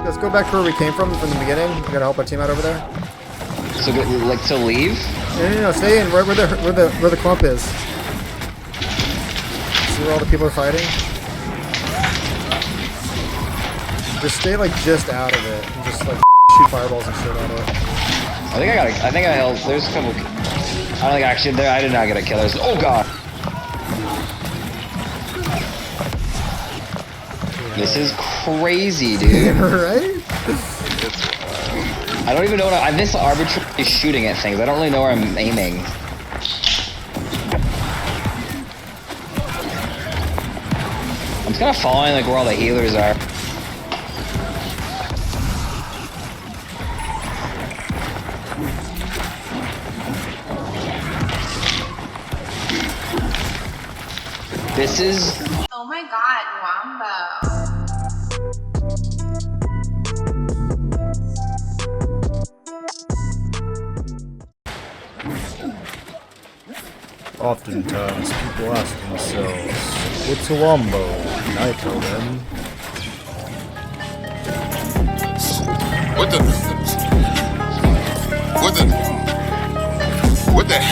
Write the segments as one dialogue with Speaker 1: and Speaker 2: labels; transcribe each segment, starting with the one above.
Speaker 1: Let's go back to where we came from the beginning. We gotta help our team out over there.
Speaker 2: So, like, to leave?
Speaker 1: No, stay in right where the clump is. See where all the people are fighting? Just stay like just out of it and just like shoot fireballs and shit at it.
Speaker 2: I think I held. There's a couple. I don't think actually there. I did not get a kill. Oh god. This is crazy, dude.
Speaker 1: Right?
Speaker 2: I don't even know what I miss arbitrarily shooting at things. I don't really know where I'm aiming. I'm just kind of following like where all the healers are. This is.
Speaker 3: Oh my god, Wombo.
Speaker 1: Oftentimes, people ask themselves, what's a wombo? And I tell them,
Speaker 4: What the hell? What the hell?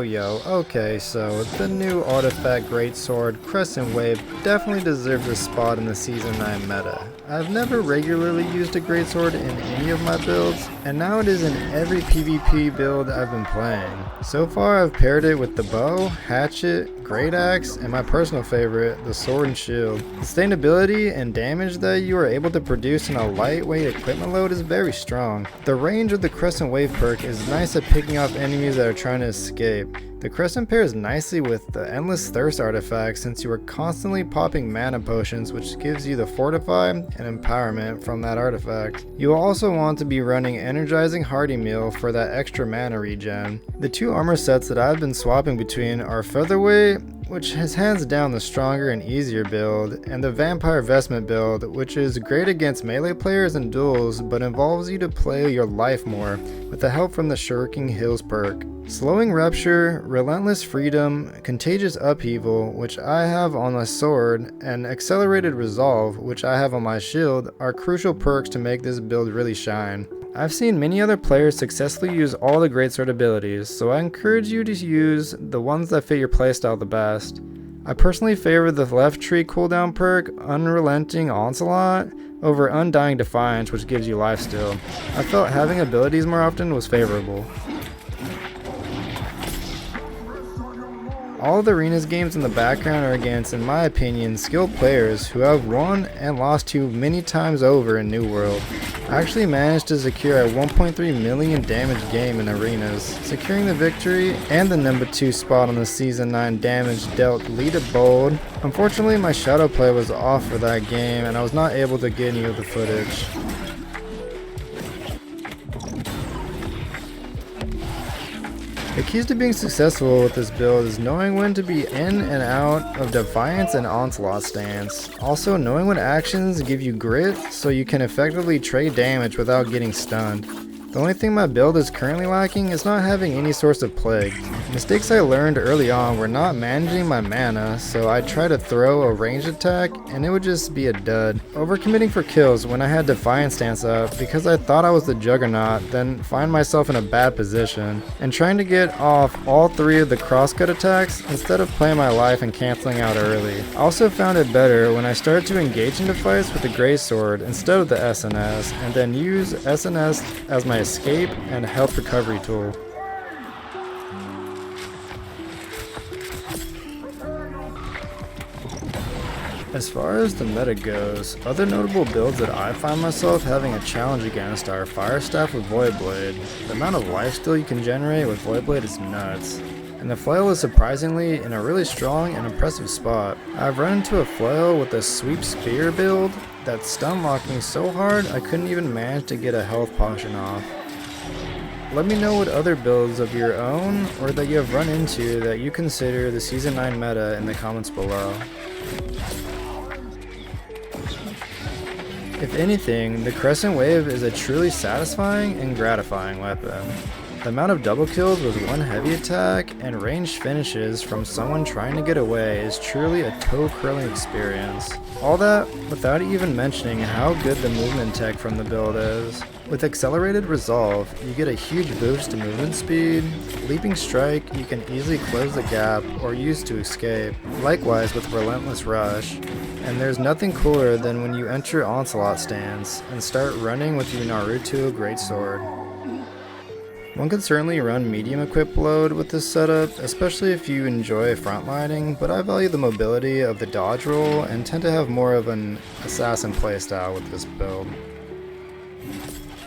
Speaker 1: Yo, okay, so the new artifact greatsword, Crescent Wave, definitely deserves a spot in the Season 9 meta. I've never regularly used a greatsword in any of my builds, and now it is in every PvP build I've been playing. So far I've paired it with the bow, hatchet, great axe, and my personal favorite, the sword and shield. The sustainability and damage that you are able to produce in a lightweight equipment load is very strong. The range of the Crescent Wave perk is nice at picking off enemies that are trying to escape. The Crescent pairs nicely with the Endless Thirst artifact since you are constantly popping mana potions, which gives you the Fortify and Empowerment from that artifact. You will also want to be running Energizing Hearty Meal for that extra mana regen. The two armor sets that I've been swapping between are Featherweight, which is hands down the stronger and easier build, and the Vampire Vestment build, which is great against melee players and duels, but involves you to play your life more with the help from the Shirking Hills perk. Slowing Rupture, Relentless Freedom, Contagious Upheaval, which I have on my sword, and Accelerated Resolve, which I have on my shield, are crucial perks to make this build really shine. I've seen many other players successfully use all the greatsword abilities, so I encourage you to use the ones that fit your playstyle the best. I personally favor the left tree cooldown perk, Unrelenting Onslaught, over Undying Defiance, which gives you lifesteal. I felt having abilities more often was favorable. All of the arenas games in the background are against, in my opinion, skilled players who have won and lost to many times over in New World. I actually managed to secure a 1.3 million damage game in arenas, securing the victory and the number 2 spot on the Season 9 damage dealt Lita Bold. Unfortunately, my shadow play was off for that game and I was not able to get any of the footage. The keys to being successful with this build is knowing when to be in and out of Defiance and Onslaught stance. Also knowing what actions give you grit so you can effectively trade damage without getting stunned. The only thing my build is currently lacking is not having any source of plague. Mistakes I learned early on were not managing my mana, so I'd try to throw a ranged attack and it would just be a dud. Overcommitting for kills when I had Defiance stance up because I thought I was the Juggernaut, then find myself in a bad position, and trying to get off all 3 of the crosscut attacks instead of playing my life and cancelling out early. I also found it better when I started to engage into fights with the Greatsword instead of the SNS, and then use SNS as my escape and health recovery tool. As far as the meta goes, other notable builds that I find myself having a challenge against are Fire Staff with Void Blade. The amount of lifesteal you can generate with Void Blade is nuts, and the flail is surprisingly in a really strong and impressive spot. I've run into a flail with a Sweep Spear build that stun locked me so hard I couldn't even manage to get a health potion off. Let me know what other builds of your own or that you have run into that you consider the Season 9 meta in the comments below. If anything, the Crescent Wave is a truly satisfying and gratifying weapon. The amount of double kills with one heavy attack and ranged finishes from someone trying to get away is truly a toe-curling experience. All that without even mentioning how good the movement tech from the build is. With Accelerated Resolve, you get a huge boost to movement speed. Leaping Strike, you can easily close the gap or use to escape. Likewise with Relentless Rush. And there's nothing cooler than when you enter Onslaught stance and start running with your Naruto Greatsword. One could certainly run medium equip load with this setup, especially if you enjoy frontlining, but I value the mobility of the dodge roll and tend to have more of an assassin playstyle with this build.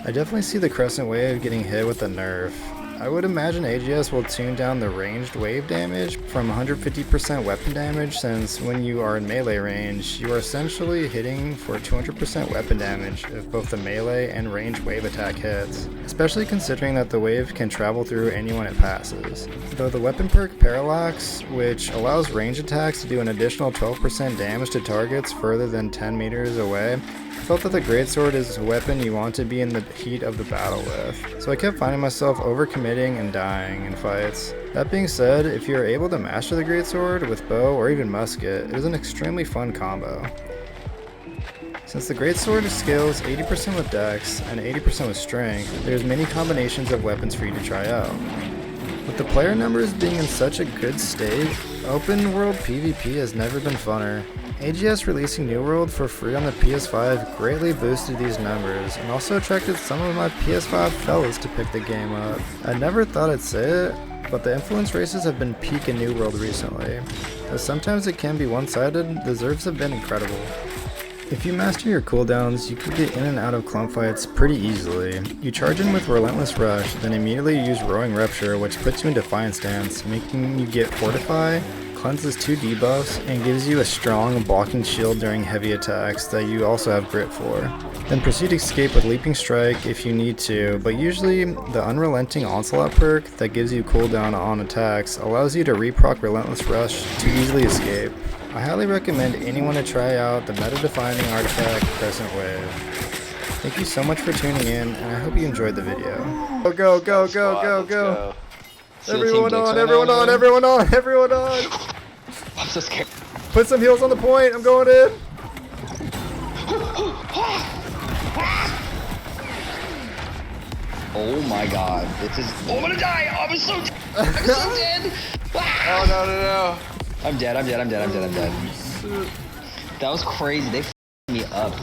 Speaker 1: I definitely see the Crescent Wave getting hit with a nerf. I would imagine AGS will tune down the ranged wave damage from 150% weapon damage, since when you are in melee range, you are essentially hitting for 200% weapon damage if both the melee and ranged wave attack hits, especially considering that the wave can travel through anyone it passes. Though the weapon perk Parallax, which allows ranged attacks to do an additional 12% damage to targets further than 10 meters away, I felt that the Greatsword is a weapon you want to be in the heat of the battle with, so I kept finding myself overcommitting and dying in fights. That being said, if you are able to master the Greatsword with bow or even musket, it is an extremely fun combo. Since the Greatsword scales 80% with dex and 80% with strength, there's many combinations of weapons for you to try out. With the player numbers being in such a good state, open world PvP has never been funner. AGS releasing New World for free on the PS5 greatly boosted these numbers and also attracted some of my PS5 fellas to pick the game up. I never thought I'd say it, but the influence races have been peak in New World recently. Though sometimes it can be one-sided, the Zergs have been incredible. If you master your cooldowns, you can get in and out of clump fights pretty easily. You charge in with Relentless Rush, then immediately use Roaring Rupture, which puts you in Defiant stance, making you get Fortify, cleanses 2 debuffs, and gives you a strong blocking shield during heavy attacks that you also have grit for. Then proceed to escape with Leaping Strike if you need to, but usually the Unrelenting Onslaught perk that gives you cooldown on attacks allows you to reproc Relentless Rush to easily escape. I highly recommend anyone to try out the meta-defining artifact Crescent Wave. Thank you so much for tuning in, and I hope you enjoyed the video. Go, go, go, go, go, go!
Speaker 2: SEAL team
Speaker 1: Everyone
Speaker 2: dicks
Speaker 1: on,
Speaker 2: right
Speaker 1: everyone
Speaker 2: now,
Speaker 1: on,
Speaker 2: bro.
Speaker 1: everyone on, everyone on.
Speaker 2: I'm so scared.
Speaker 1: Put some heals on the point. I'm going in.
Speaker 2: Oh my god. This is. Oh, I'm gonna die. Oh, I'm so dead.
Speaker 5: Oh no no no.
Speaker 2: I'm dead. That was crazy. They f***ed me up.